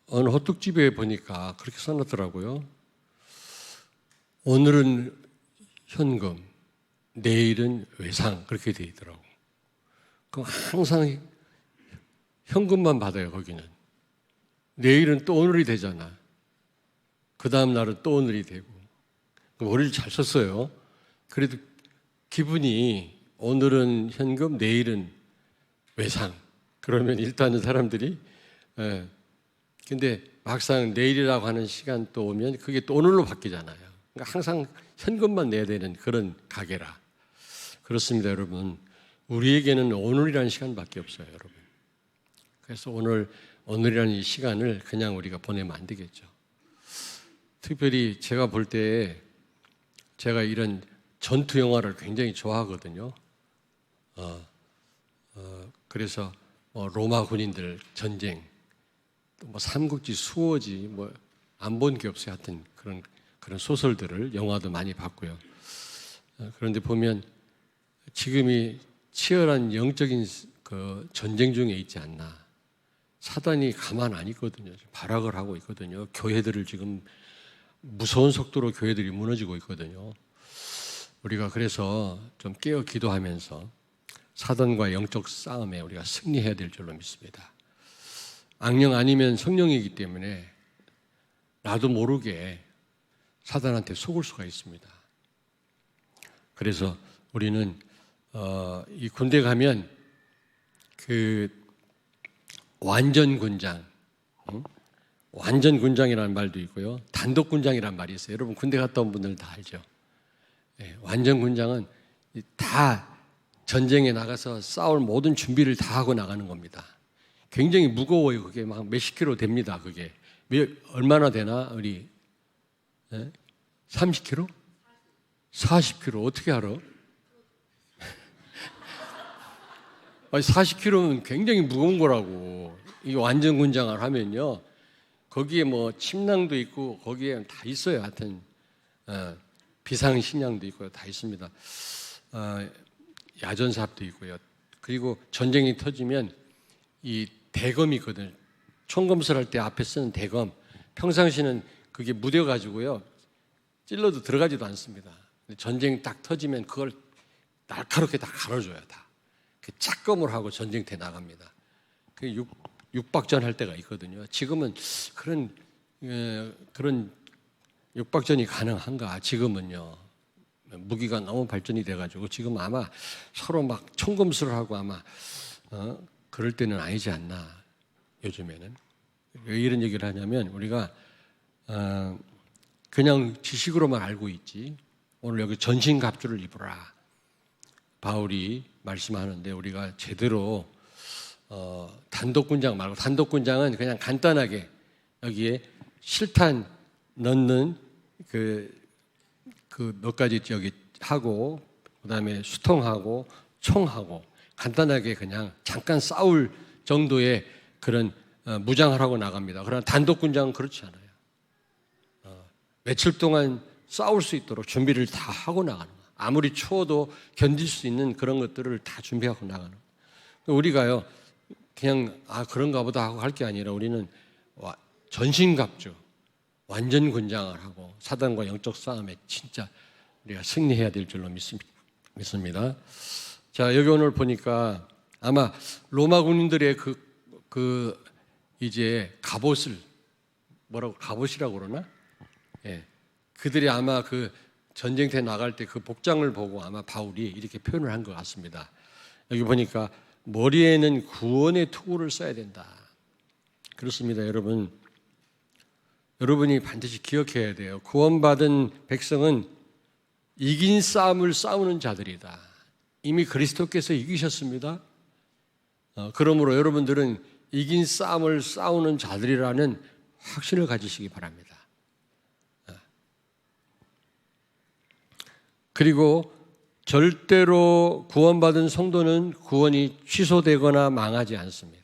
어느 호떡집에 보니까 그렇게 써놨더라고요. 오늘은 현금, 내일은 외상, 그렇게 돼 있더라고. 그럼 항상 현금만 받아요, 거기는. 내일은 또 오늘이 되잖아. 그 다음 날은 또 오늘이 되고. 머리를 잘 썼어요. 그래도 기분이 오늘은 현금, 내일은 외상. 그러면 일단은 사람들이 근데 막상 내일이라고 하는 시간 또 오면 그게 또 오늘로 바뀌잖아요. 그러니까 항상 현금만 내야 되는 그런 가게라. 그렇습니다, 여러분. 우리에게는 오늘이라는 시간밖에 없어요, 여러분. 그래서 오늘이라는 이 시간을 그냥 우리가 보내면 안 되겠죠. 특별히 제가 볼 때 제가 이런 전투 영화를 굉장히 좋아하거든요. 그래서 로마 군인들 전쟁, 또 삼국지, 수호지, 안 본 게 없어요. 하여튼 그런 소설들을 영화도 많이 봤고요. 그런데 보면 지금이 치열한 영적인 그 전쟁 중에 있지 않나. 사단이 가만 안 있거든요. 발악을 하고 있거든요. 교회들을 지금 무서운 속도로 교회들이 무너지고 있거든요. 우리가 그래서 좀 깨어 기도하면서 사단과 영적 싸움에 우리가 승리해야 될 줄로 믿습니다. 악령 아니면 성령이기 때문에 나도 모르게 사단한테 속을 수가 있습니다. 그래서 우리는 이 군대 가면 그 완전 군장, 완전 군장이라는 말도 있고요. 단독 군장이라는 말이 있어요. 여러분 군대 갔다 온 분들은 다 알죠. 완전 군장은 다 전쟁에 나가서 싸울 모든 준비를 다 하고 나가는 겁니다. 굉장히 무거워요. 그게 막 몇십 킬로 됩니다. 그게 얼마나 되나 우리 30킬로? 40킬로 어떻게 알아? 아니 40킬로면 굉장히 무거운 거라고. 이게 완전 군장을 하면요. 거기에 침낭도 있고 거기에 다 있어요. 하여튼 비상식량도 있고요. 다 있습니다. 야전삽도 있고요. 그리고 전쟁이 터지면 이 대검이 있거든요. 총검술할 때 앞에 쓰는 대검. 평상시는 그게 무뎌가지고요. 찔러도 들어가지도 않습니다. 전쟁이 딱 터지면 그걸 날카롭게 다 갈아줘요. 다. 그 짝검을 하고 전쟁터에 나갑니다. 그 육박전 할 때가 있거든요. 지금은 그런 육박전이 가능한가? 지금은요. 무기가 너무 발전이 돼가지고 지금 아마 서로 막 총검술을 하고 아마 그럴 때는 아니지 않나. 요즘에는. 왜 이런 얘기를 하냐면 우리가 그냥 지식으로만 알고 있지. 오늘 여기 전신갑주를 입으라. 바울이 말씀하는데 우리가 제대로 단독군장 말고 단독군장은 그냥 간단하게 여기에 실탄 넣는 그 몇 가지 여기 하고 그다음에 수통하고 총하고 간단하게 그냥 잠깐 싸울 정도의 그런 무장을 하고 나갑니다. 그러나 단독군장은 그렇지 않아요. 며칠 동안 싸울 수 있도록 준비를 다 하고 나가는 거예요. 아무리 추워도 견딜 수 있는 그런 것들을 다 준비하고 나가는 거예요. 우리가요 그냥 그런가 보다 하고 할 게 아니라 우리는 전신갑주 완전 군장을 하고 사단과 영적 싸움에 진짜 우리가 승리해야 될 줄로 믿습니다. 자, 여기 오늘 보니까 아마 로마 군인들의 이제 갑옷을 갑옷이라고 그러나? 예. 그들이 아마 그 전쟁터에 나갈 때 그 복장을 보고 아마 바울이 이렇게 표현을 한 것 같습니다. 여기 보니까 머리에는 구원의 투구를 써야 된다. 그렇습니다, 여러분. 여러분이 반드시 기억해야 돼요. 구원받은 백성은 이긴 싸움을 싸우는 자들이다. 이미 그리스도께서 이기셨습니다. 그러므로 여러분들은 이긴 싸움을 싸우는 자들이라는 확신을 가지시기 바랍니다. 그리고 절대로 구원받은 성도는 구원이 취소되거나 망하지 않습니다.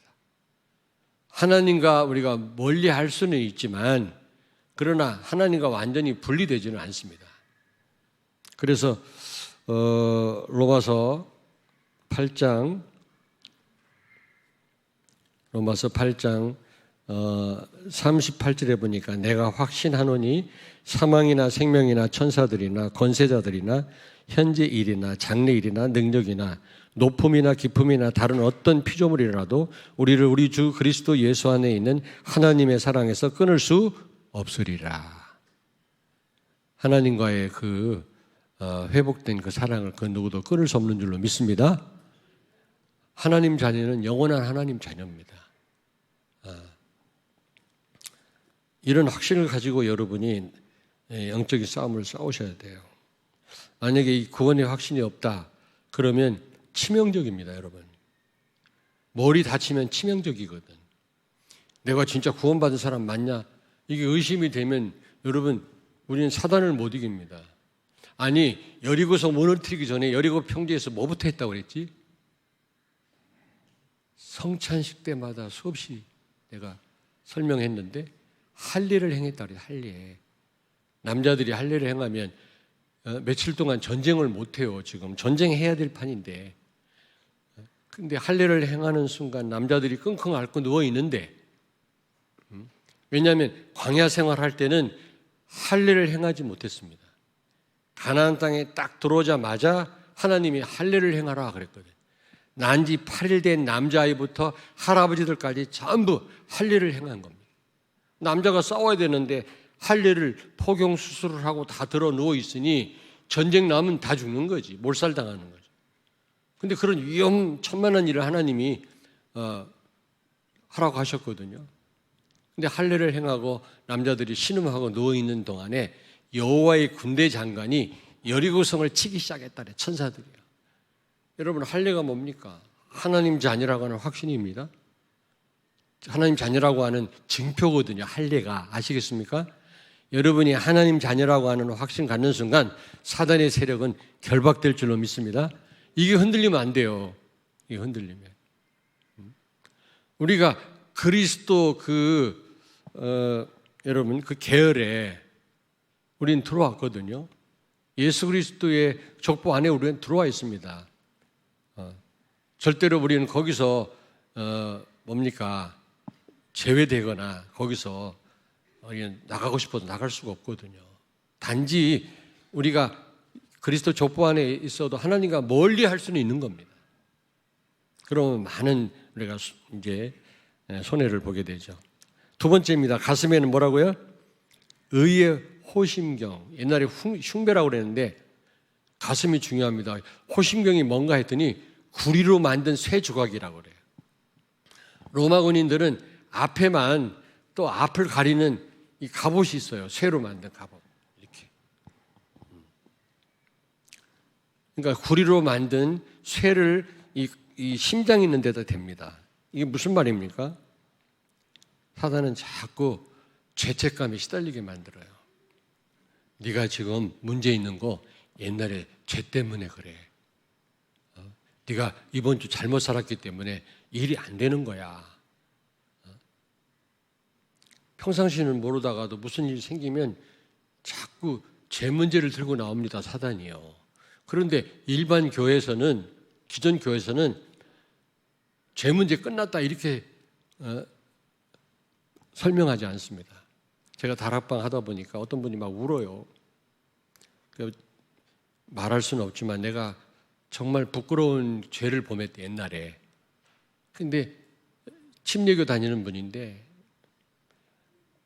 하나님과 우리가 멀리 할 수는 있지만 그러나 하나님과 완전히 분리되지는 않습니다. 그래서 로마서 로마서 8장 38절에 보니까 내가 확신하노니 사망이나 생명이나 천사들이나 권세자들이나 현재 일이나 장래 일이나 능력이나 높음이나 깊음이나 다른 어떤 피조물이라도 우리를 우리 주 그리스도 예수 안에 있는 하나님의 사랑에서 끊을 수 없으리라. 하나님과의 회복된 그 사랑을 그 누구도 끊을 수 없는 줄로 믿습니다. 하나님 자녀는 영원한 하나님 자녀입니다. 이런 확신을 가지고 여러분이 영적인 싸움을 싸우셔야 돼요. 만약에 이 구원의 확신이 없다 그러면 치명적입니다, 여러분. 머리 다치면 치명적이거든. 내가 진짜 구원받은 사람 맞냐? 이게 의심이 되면 여러분 우리는 사단을 못 이깁니다. 아니 여리고성 무너뜨리기 전에 여리고 평지에서 뭐부터 했다고 그랬지? 성찬식 때마다 수없이 내가 설명했는데 할례를 행했다 그래요. 할례. 남자들이 할례를 행하면 며칠 동안 전쟁을 못 해요. 지금 전쟁해야 될 판인데. 근데 할례를 행하는 순간 남자들이 끙끙 앓고 누워 있는데, 왜냐하면 광야 생활할 때는 할례를 행하지 못했습니다. 가나안 땅에 딱 들어오자마자 하나님이 할례를 행하라 그랬거든요. 난지 8일 된 남자아이부터 할아버지들까지 전부 할례를 행한 겁니다. 남자가 싸워야 되는데 할례를 포경 수술을 하고 다 들어 누워 있으니 전쟁 나면 다 죽는 거지. 몰살당하는 거죠. 근데 그런 위험천만한 일을 하나님이 하라고 하셨거든요. 근데 할례를 행하고 남자들이 신음하고 누워 있는 동안에 여호와의 군대 장관이 여리고성을 치기 시작했다래. 천사들이요. 여러분 할례가 뭡니까? 하나님 자녀라고 하는 확신입니다. 하나님 자녀라고 하는 증표거든요. 할례가. 아시겠습니까? 여러분이 하나님 자녀라고 하는 확신 갖는 순간 사단의 세력은 결박될 줄로 믿습니다. 이게 흔들리면 안 돼요. 이게 흔들리면. 우리가 그리스도 여러분 그 계열에 우리는 들어왔거든요. 예수 그리스도의 족보 안에 우리는 들어와 있습니다. 절대로 우리는 거기서 제외되거나 거기서 나가고 싶어도 나갈 수가 없거든요. 단지 우리가 그리스도 족보 안에 있어도 하나님과 멀리 할 수는 있는 겁니다. 그러면 많은 우리가 이제 손해를 보게 되죠. 두 번째입니다. 가슴에는 뭐라고요? 의의 호심경. 옛날에 흉배라고 그랬는데 가슴이 중요합니다. 호심경이 뭔가 했더니 구리로 만든 쇠 조각이라고 그래요. 로마 군인들은 앞에만 또 앞을 가리는 이 갑옷이 있어요. 쇠로 만든 갑옷. 이렇게. 그러니까 구리로 만든 쇠를 이 심장 있는 데다 댑니다. 이게 무슨 말입니까? 사단은 자꾸 죄책감에 시달리게 만들어요. 네가 지금 문제 있는 거 옛날에 죄 때문에 그래. 네가 이번 주 잘못 살았기 때문에 일이 안 되는 거야. 평상시는 모르다가도 무슨 일이 생기면 자꾸 죄 문제를 들고 나옵니다. 사단이요. 그런데 일반 교회에서는, 기존 교회에서는 죄 문제 끝났다 이렇게 설명하지 않습니다. 제가 다락방 하다 보니까 어떤 분이 막 울어요. 말할 수는 없지만 내가 정말 부끄러운 죄를 범했대 옛날에. 근데 침례교 다니는 분인데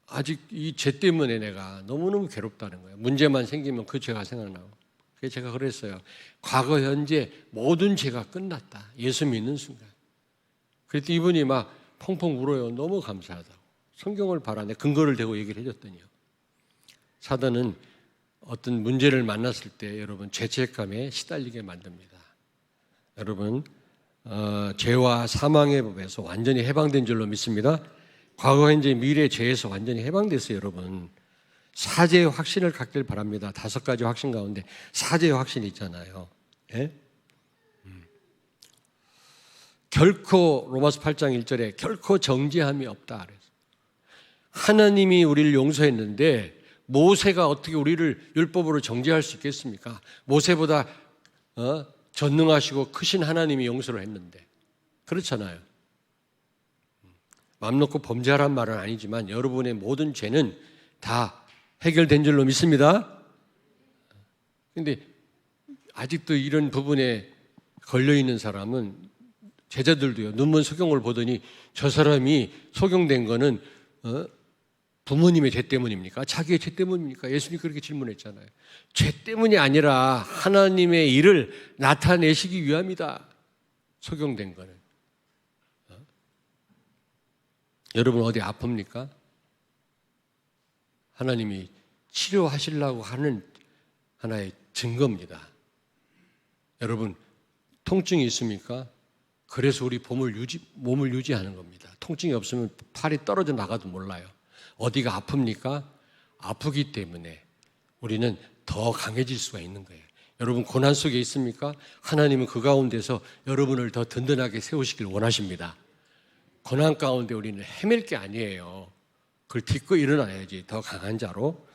아직 이 죄 때문에 내가 너무너무 괴롭다는 거예요. 문제만 생기면 그 죄가 생각나고. 그래서 제가 그랬어요. 과거 현재 모든 죄가 끝났다. 예수 믿는 순간. 그랬더니 이분이 막 펑펑 울어요. 너무 감사하다고. 성경을 봐라. 내 근거를 대고 얘기를 해줬더니요. 사단은 어떤 문제를 만났을 때 여러분 죄책감에 시달리게 만듭니다. 여러분 죄와 사망의 법에서 완전히 해방된 줄로 믿습니다. 과거, 현재, 미래 죄에서 완전히 해방됐어요. 여러분 사죄의 확신을 갖길 바랍니다. 5가지 확신 가운데 사죄의 확신이 있잖아요. 예? 결코 로마서 8장 1절에 결코 정죄함이 없다 그래서 하나님이 우리를 용서했는데 모세가 어떻게 우리를 율법으로 정죄할 수 있겠습니까? 모세보다 전능하시고 크신 하나님이 용서를 했는데 그렇잖아요. 마음 놓고 범죄하란 말은 아니지만 여러분의 모든 죄는 다 해결된 줄로 믿습니다. 그런데 아직도 이런 부분에 걸려있는 사람은 제자들도요. 눈먼 소경을 보더니 저 사람이 소경된 거는 부모님의 죄 때문입니까? 자기의 죄 때문입니까? 예수님이 그렇게 질문했잖아요. 죄 때문이 아니라 하나님의 일을 나타내시기 위함이다. 소경된 거는. 여러분 어디 아픕니까? 하나님이 치료하시려고 하는 하나의 증거입니다. 여러분 통증이 있습니까? 그래서 우리 몸을 유지하는 겁니다. 통증이 없으면 팔이 떨어져 나가도 몰라요. 어디가 아픕니까? 아프기 때문에 우리는 더 강해질 수가 있는 거예요. 여러분 고난 속에 있습니까? 하나님은 그 가운데서 여러분을 더 든든하게 세우시길 원하십니다. 고난 가운데 우리는 헤맬 게 아니에요. 그걸 딛고 일어나야지, 더 강한 자로.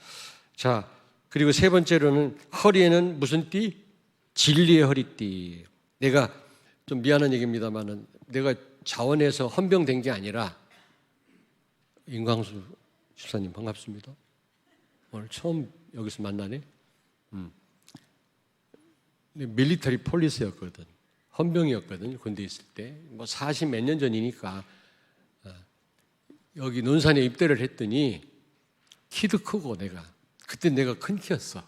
자, 그리고 세 번째로는 허리에는 무슨 띠? 진리의 허리띠. 내가 좀 미안한 얘기입니다만은 내가 자원해서 헌병된 게 아니라, 임광수 집사님 반갑습니다. 오늘 처음 여기서 만나네. 밀리터리 폴리스였거든. 헌병이었거든. 군대 있을 때. 뭐 40 몇 년 전이니까 여기 논산에 입대를 했더니 키도 크고 그때 내가 큰 키였어.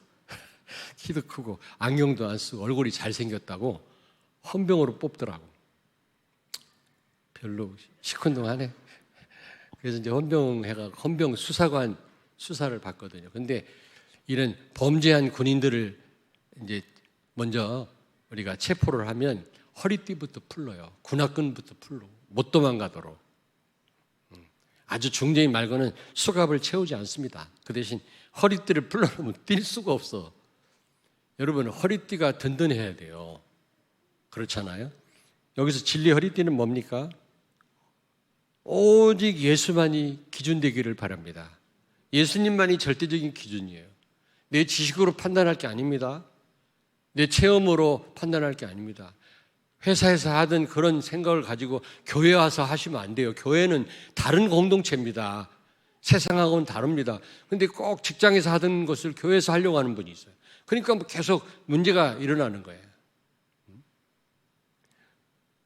키도 크고 안경도 안 쓰고 얼굴이 잘생겼다고 헌병으로 뽑더라고. 별로 시큰둥하네. 그래서 이제 헌병 수사관 수사를 받거든요. 근데 이런 범죄한 군인들을 이제 먼저 우리가 체포를 하면 허리띠부터 풀러요. 군화끈부터 풀러. 못 도망가도록. 아주 중대인 말고는 수갑을 채우지 않습니다. 그 대신 허리띠를 풀러놓으면 뛸 수가 없어. 여러분 허리띠가 든든해야 돼요. 그렇잖아요. 여기서 진리 허리띠는 뭡니까? 오직 예수만이 기준 되기를 바랍니다. 예수님만이 절대적인 기준이에요. 내 지식으로 판단할 게 아닙니다. 내 체험으로 판단할 게 아닙니다. 회사에서 하던 그런 생각을 가지고 교회 와서 하시면 안 돼요. 교회는 다른 공동체입니다. 세상하고는 다릅니다. 그런데 꼭 직장에서 하던 것을 교회에서 하려고 하는 분이 있어요. 그러니까 뭐 계속 문제가 일어나는 거예요.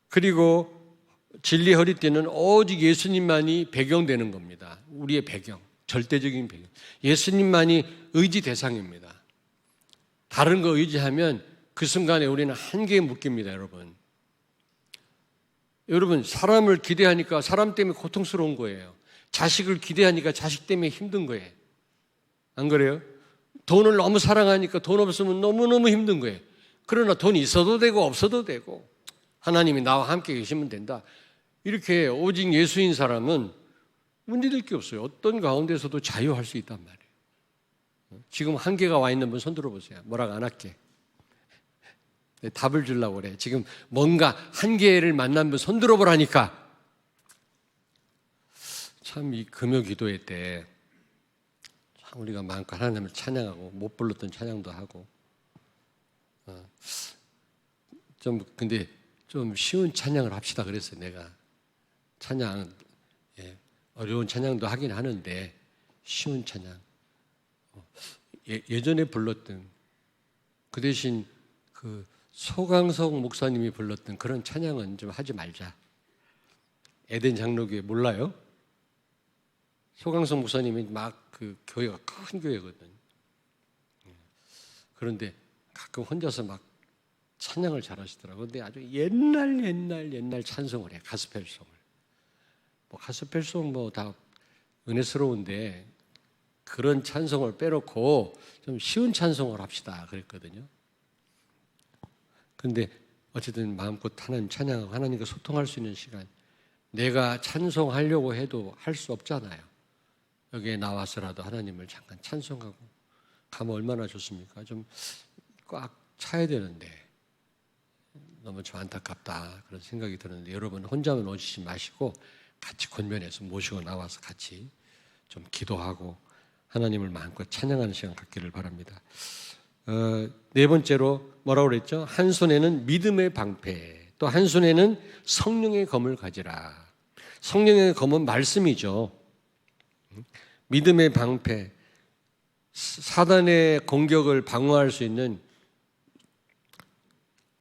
그리고 진리 허리띠는 오직 예수님만이 배경되는 겁니다. 우리의 배경, 절대적인 배경. 예수님만이 의지 대상입니다. 다른 거 의지하면 그 순간에 우리는 한계에 묶입니다, 여러분. 여러분, 사람을 기대하니까 사람 때문에 고통스러운 거예요. 자식을 기대하니까 자식 때문에 힘든 거예요. 안 그래요? 돈을 너무 사랑하니까 돈 없으면 너무너무 힘든 거예요. 그러나 돈이 있어도 되고 없어도 되고 하나님이 나와 함께 계시면 된다. 이렇게 오직 예수인 사람은 문제될 게 없어요. 어떤 가운데서도 자유할 수 있단 말이에요. 지금 한계가 와 있는 분 손 들어보세요. 뭐라고 안 할게. 답을 주려고 그래. 지금 뭔가 한계를 만난 분 손 들어보라니까. 참 이 금요 기도회 때 참 우리가 마음껏 하나님을 찬양하고 못 불렀던 찬양도 하고 근데 좀 쉬운 찬양을 합시다 그랬어요. 내가 찬양 어려운 찬양도 하긴 하는데 쉬운 찬양 예전에 불렀던 그 대신 그 소강석 목사님이 불렀던 그런 찬양은 좀 하지 말자. 에덴 장로교회 몰라요? 소강석 목사님이 막 그 교회가 큰 교회거든. 그런데 가끔 혼자서 막 찬양을 잘하시더라고요. 근데 아주 옛날 찬송을 해. 가스펠송을. 뭐 가스펠송 뭐 다 은혜스러운데 그런 찬송을 빼놓고 좀 쉬운 찬송을 합시다 그랬거든요. 근데 어쨌든 마음껏 하나님 찬양하고 하나님과 소통할 수 있는 시간, 내가 찬송하려고 해도 할 수 없잖아요. 여기에 나와서라도 하나님을 잠깐 찬송하고 가면 얼마나 좋습니까? 좀 꽉 차야 되는데 너무 좀 안타깝다 그런 생각이 드는데 여러분 혼자만 오시지 마시고 같이 권면해서 모시고 나와서 같이 좀 기도하고 하나님을 마음껏 찬양하는 시간 갖기를 바랍니다. 네 번째로 뭐라고 그랬죠? 한 손에는 믿음의 방패, 또 한 손에는 성령의 검을 가지라. 성령의 검은 말씀이죠. 믿음의 방패, 사단의 공격을 방어할 수 있는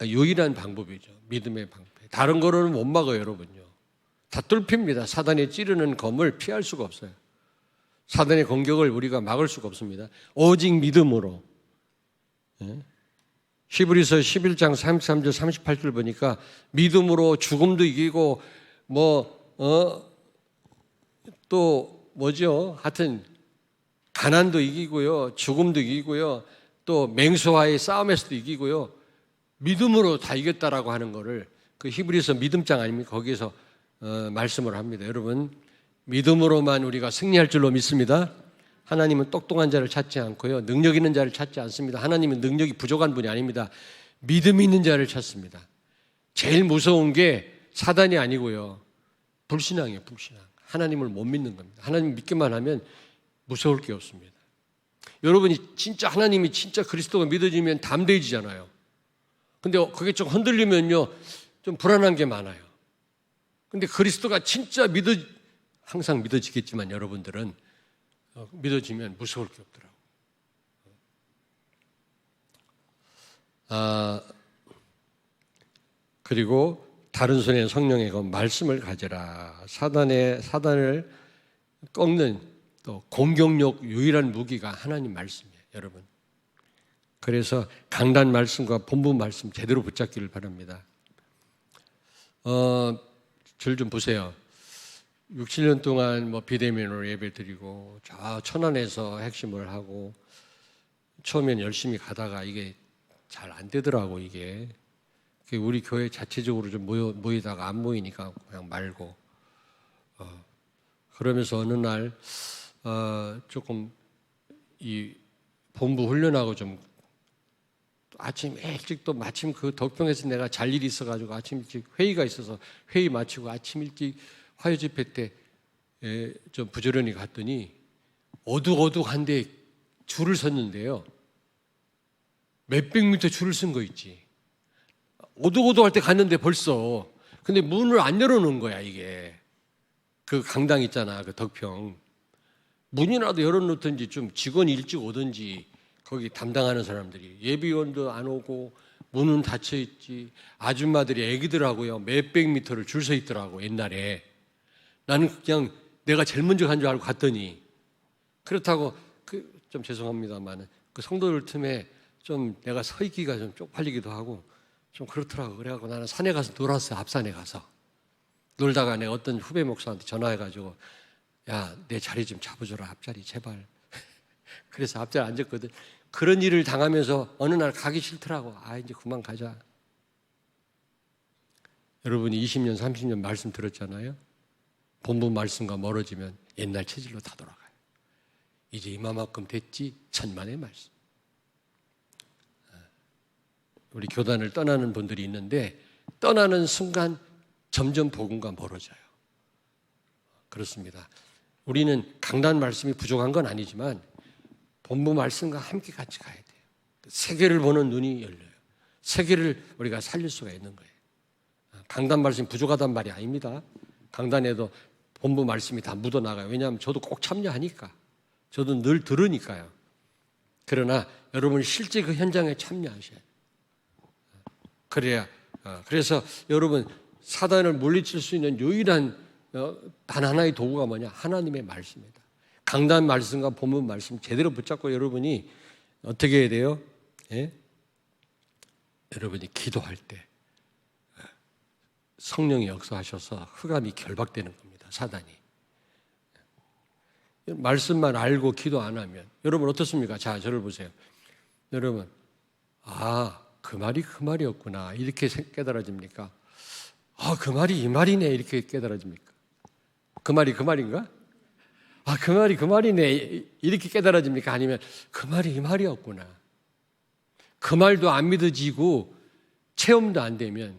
유일한 방법이죠. 믿음의 방패. 다른 거로는 못 막아요, 여러분요. 다 뚫힙니다. 사단이 찌르는 검을 피할 수가 없어요. 사단의 공격을 우리가 막을 수가 없습니다. 오직 믿음으로. 히브리서 11장 33절 38절 보니까 믿음으로 죽음도 이기고 또 뭐죠? 하여튼 가난도 이기고요, 죽음도 이기고요, 또 맹수와의 싸움에서도 이기고요, 믿음으로 다 이겼다라고 하는 거를 그 히브리서 믿음장 아닙니까? 거기에서 말씀을 합니다. 여러분, 믿음으로만 우리가 승리할 줄로 믿습니다. 하나님은 똑똑한 자를 찾지 않고요, 능력 있는 자를 찾지 않습니다. 하나님은 능력이 부족한 분이 아닙니다. 믿음이 있는 자를 찾습니다. 제일 무서운 게 사단이 아니고요, 불신앙이에요. 불신앙. 하나님을 못 믿는 겁니다. 하나님 믿기만 하면 무서울 게 없습니다. 여러분이 진짜 하나님이 진짜 그리스도가 믿어지면 담대해지잖아요. 근데 그게 좀 흔들리면요, 좀 불안한 게 많아요. 근데 그리스도가 진짜 항상 믿어지겠지만 여러분들은 믿어지면 무서울 게 없더라고요. 그리고 다른 손에 성령의 그 말씀을 가져라. 사단을 꺾는 또 공격력 유일한 무기가 하나님 말씀이에요, 여러분. 그래서 강단 말씀과 본분 말씀 제대로 붙잡기를 바랍니다. 절 좀 보세요. 6, 7년 동안 비대면으로 예배 드리고 저 천안에서 핵심을 하고 처음엔 열심히 가다가 이게 잘 안 되더라고. 이게 우리 교회 자체적으로 좀 모이다가 안 모이니까 그냥 말고 그러면서 어느 날 조금 이 본부 훈련하고 좀 아침 일찍 또 마침 그 덕평에서 내가 잘 일이 있어가지고 아침 일찍 회의가 있어서 회의 마치고 아침 일찍 화요 집회 때 좀 부지런히 갔더니 어둑어둑한데 줄을 섰는데요. 몇백 미터 줄을 쓴 거 있지. 어둑어둑할 때 갔는데 벌써. 근데 문을 안 열어놓은 거야, 이게. 그 강당 있잖아, 그 덕평. 문이라도 열어놓든지 좀 직원이 일찍 오든지 거기 담당하는 사람들이. 예비원도 안 오고 문은 닫혀있지. 아줌마들이 애기들하고요, 몇백 미터를 줄 서 있더라고, 옛날에. 나는 그냥 내가 제일 먼저 간 줄 알고 갔더니 그렇다고 좀 죄송합니다만 그 성도들 틈에 좀 내가 서 있기가 좀 쪽팔리기도 하고 좀 그렇더라고. 그래갖고 나는 산에 가서 놀았어요. 앞산에 가서 놀다가 내가 어떤 후배 목사한테 전화해가지고 야, 내 자리 좀 잡아줘라, 앞자리 제발. 그래서 앞자리 앉았거든. 그런 일을 당하면서 어느 날 가기 싫더라고. 이제 그만 가자. 여러분이 20년 30년 말씀 들었잖아요. 본부 말씀과 멀어지면 옛날 체질로 다 돌아가요. 이제 이만큼 됐지. 천만의 말씀. 우리 교단을 떠나는 분들이 있는데 떠나는 순간 점점 복음과 멀어져요. 그렇습니다. 우리는 강단 말씀이 부족한 건 아니지만 본부 말씀과 함께 같이 가야 돼요. 세계를 보는 눈이 열려요. 세계를 우리가 살릴 수가 있는 거예요. 강단 말씀이 부족하단 말이 아닙니다. 강단에도 본부 말씀이 다 묻어나가요. 왜냐하면 저도 꼭 참여하니까. 저도 늘 들으니까요. 그러나 여러분이 실제 그 현장에 참여하셔야 돼요. 그래서 여러분, 사단을 물리칠 수 있는 유일한 단 하나의 도구가 뭐냐? 하나님의 말씀입니다. 강단 말씀과 본문 말씀 제대로 붙잡고 여러분이 어떻게 해야 돼요? 예? 여러분이 기도할 때 성령이 역사하셔서 흑암이 결박되는 겁니다. 사단이. 말씀만 알고 기도 안 하면 여러분 어떻습니까? 자, 저를 보세요. 여러분, 그 말이 그 말이었구나 이렇게 깨달아집니까? 그 말이 이 말이네 이렇게 깨달아집니까? 그 말이 그 말인가? 그 말이 그 말이네 이렇게 깨달아집니까? 아니면 그 말이 이 말이었구나. 그 말도 안 믿어지고 체험도 안 되면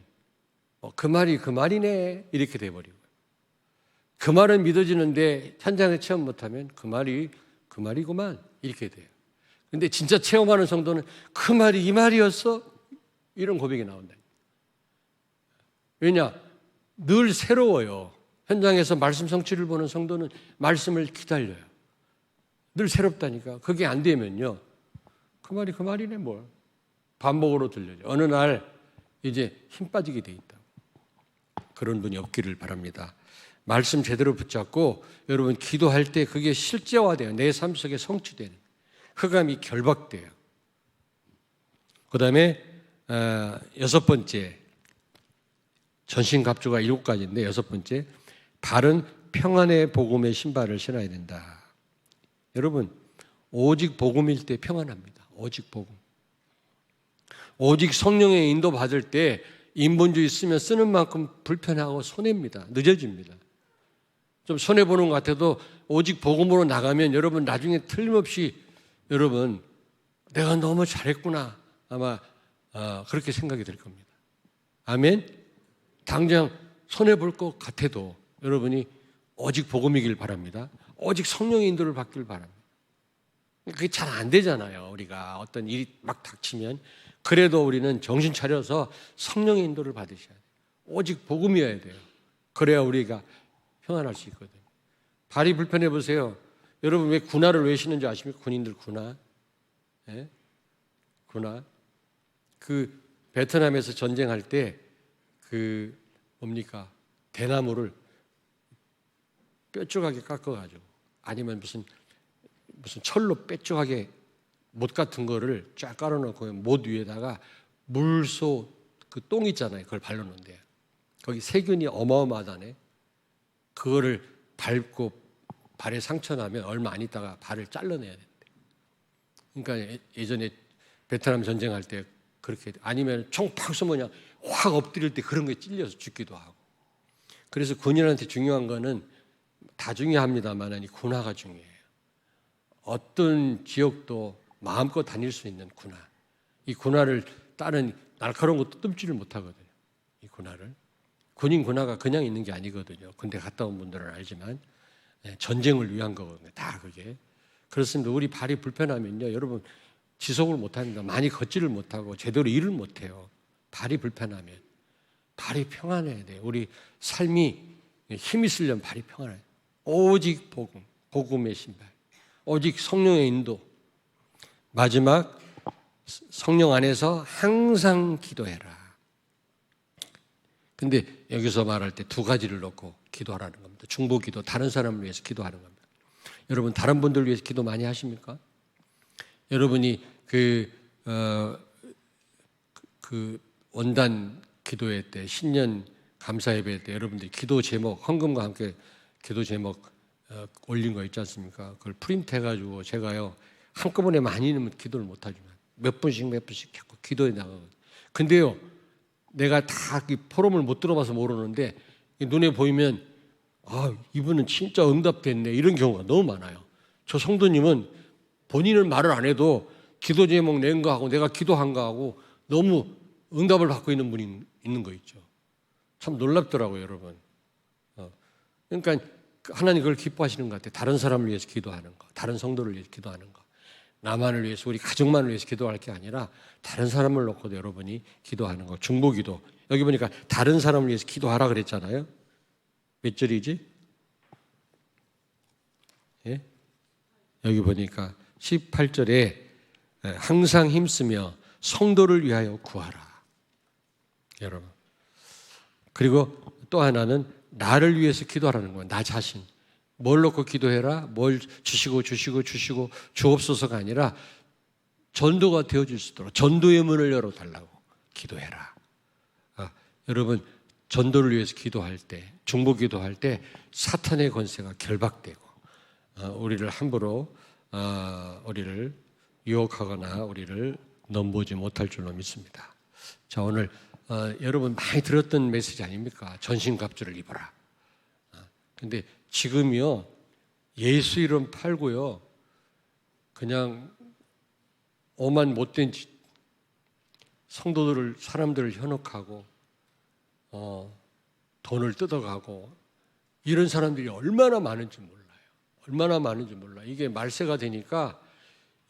그 말이 그 말이네 이렇게 돼버리고, 그 말은 믿어지는데 현장에 체험 못하면 그 말이 그 말이구만 이렇게 돼요. 근데 진짜 체험하는 성도는 그 말이 이 말이었어? 이런 고백이 나온다. 왜냐? 늘 새로워요. 현장에서 말씀 성취를 보는 성도는 말씀을 기다려요. 늘 새롭다니까. 그게 안 되면요, 그 말이 그 말이네 뭘. 반복으로 들려요. 어느 날 이제 힘 빠지게 돼 있다. 그런 분이 없기를 바랍니다. 말씀 제대로 붙잡고 여러분 기도할 때 그게 실제화돼요. 내 삶 속에 성취되는 흑암이 결박돼요. 그 다음에 6번째, 전신갑주가 7가지인데 6번째, 바른 평안의 복음의 신발을 신어야 된다. 여러분 오직 복음일 때 평안합니다. 오직 복음. 오직 성령의 인도 받을 때 인본주의 쓰면 쓰는 만큼 불편하고 손해입니다. 늦어집니다. 좀 손해보는 것 같아도 오직 복음으로 나가면 여러분 나중에 틀림없이 여러분 내가 너무 잘했구나 아마 그렇게 생각이 될 겁니다. 아멘. 당장 손해볼 것 같아도 여러분이 오직 복음이길 바랍니다. 오직 성령의 인도를 받길 바랍니다. 그게 잘 안 되잖아요. 우리가 어떤 일이 막 닥치면. 그래도 우리는 정신 차려서 성령의 인도를 받으셔야 돼요. 오직 복음이어야 돼요. 그래야 우리가 평안할 수 있거든요. 발이 불편해 보세요. 여러분 왜 군화를 왜 신는지 아십니까? 군인들 군화. 예? 군화. 그 베트남에서 전쟁할 때 그 뭡니까? 대나무를 뾰족하게 깎아가지고 아니면 무슨 철로 뾰족하게 못 같은 거를 쫙 깔아놓고 못 위에다가 물소 그 똥 있잖아요. 그걸 발라놓는데요. 거기 세균이 어마어마하다네. 그거를 밟고 발에 상처 나면 얼마 안 있다가 발을 잘라내야 된대. 그러니까 예전에 베트남 전쟁할 때 그렇게 아니면 총 팍 쏘면 그냥 확 엎드릴 때 그런 거에 찔려서 죽기도 하고. 그래서 군인한테 중요한 거는 다 중요합니다만 이 군화가 중요해요. 어떤 지역도 마음껏 다닐 수 있는 군화. 이 군화를 다른 날카로운 것도 뜸지를 못하거든요. 이 군화를. 군인 군화가 그냥 있는 게 아니거든요. 군대 갔다 온 분들은 알지만 전쟁을 위한 거거든요. 다 그게. 그렇습니다. 우리 발이 불편하면요. 여러분 지속을 못합니다. 많이 걷지를 못하고 제대로 일을 못해요. 발이 불편하면. 발이 평안해야 돼요. 우리 삶이 힘이 쓰려면 발이 평안해요. 오직 복음, 복음의 신발. 오직 성령의 인도. 마지막, 성령 안에서 항상 기도해라. 근데 여기서 말할 때 2가지를 놓고 기도하라는 겁니다. 중보기도, 다른 사람을 위해서 기도하는 겁니다. 여러분 다른 분들 위해서 기도 많이 하십니까? 여러분이 그 원단 기도회 때, 신년 감사 예배 때 여러분들이 기도 제목, 헌금과 함께 기도 제목 올린 거 있지 않습니까? 그걸 프린트 해가지고 제가요 한꺼번에 많이 넣으면 기도를 못 하지만 몇 분씩 자꾸 기도해 나가거든요. 근데요 내가 다 포럼을 못 들어봐서 모르는데 눈에 보이면 이분은 진짜 응답됐네 이런 경우가 너무 많아요. 저 성도님은 본인은 말을 안 해도 기도 제목 낸 거하고 내가 기도한 거하고 너무 응답을 받고 있는 분이 있는 거 있죠. 참 놀랍더라고요, 여러분. 그러니까 하나님 그걸 기뻐하시는 것 같아요. 다른 사람을 위해서 기도하는 거, 다른 성도를 위해서 기도하는 거. 나만을 위해서, 우리 가족만을 위해서 기도할 게 아니라 다른 사람을 놓고도 여러분이 기도하는 거. 중보기도. 여기 보니까 다른 사람을 위해서 기도하라 그랬잖아요. 몇 절이지? 예? 여기 보니까 18절에 항상 힘쓰며 성도를 위하여 구하라. 여러분. 그리고 또 하나는 나를 위해서 기도하라는 거예요. 나 자신. 뭘 놓고 기도해라? 뭘 주시고 주옵소서가 아니라 전도가 되어줄 수 있도록 전도의 문을 열어달라고 기도해라. 여러분 전도를 위해서 기도할 때, 중보 기도할 때 사탄의 권세가 결박되고 우리를 함부로 우리를 유혹하거나 우리를 넘보지 못할 줄로 믿습니다. 자, 오늘 여러분 많이 들었던 메시지 아닙니까? 전신갑주를 입어라. 근데 지금이요 예수 이름 팔고요 그냥 오만 못된 성도들을 사람들을 현혹하고 돈을 뜯어가고 이런 사람들이 얼마나 많은지 몰라요. 얼마나 많은지 몰라. 이게 말세가 되니까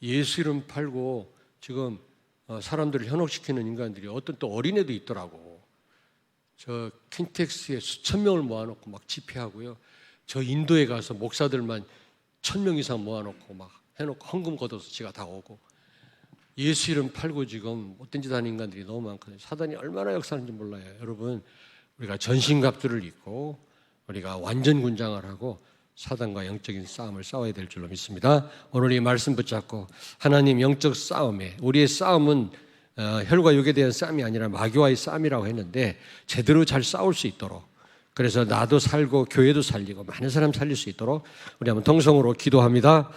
예수 이름 팔고 지금 사람들을 현혹시키는 인간들이 어떤 또 어린애도 있더라고. 저 킨텍스에 수천 명을 모아놓고 막 집회하고요. 저 인도에 가서 목사들만 1,000명 이상 모아놓고 막 해놓고 헌금 걷어서 지가 다 오고, 예수 이름 팔고 지금 못된 짓 하는 인간들이 너무 많거든요. 사단이 얼마나 역사하는지 몰라요. 여러분, 우리가 전신갑주를 입고 우리가 완전 군장을 하고 사단과 영적인 싸움을 싸워야 될 줄로 믿습니다. 오늘 이 말씀 붙잡고 하나님 영적 싸움에, 우리의 싸움은 혈과 육에 대한 싸움이 아니라 마귀와의 싸움이라고 했는데 제대로 잘 싸울 수 있도록, 그래서 나도 살고 교회도 살리고 많은 사람 살릴 수 있도록 우리 한번 통성으로 기도합니다.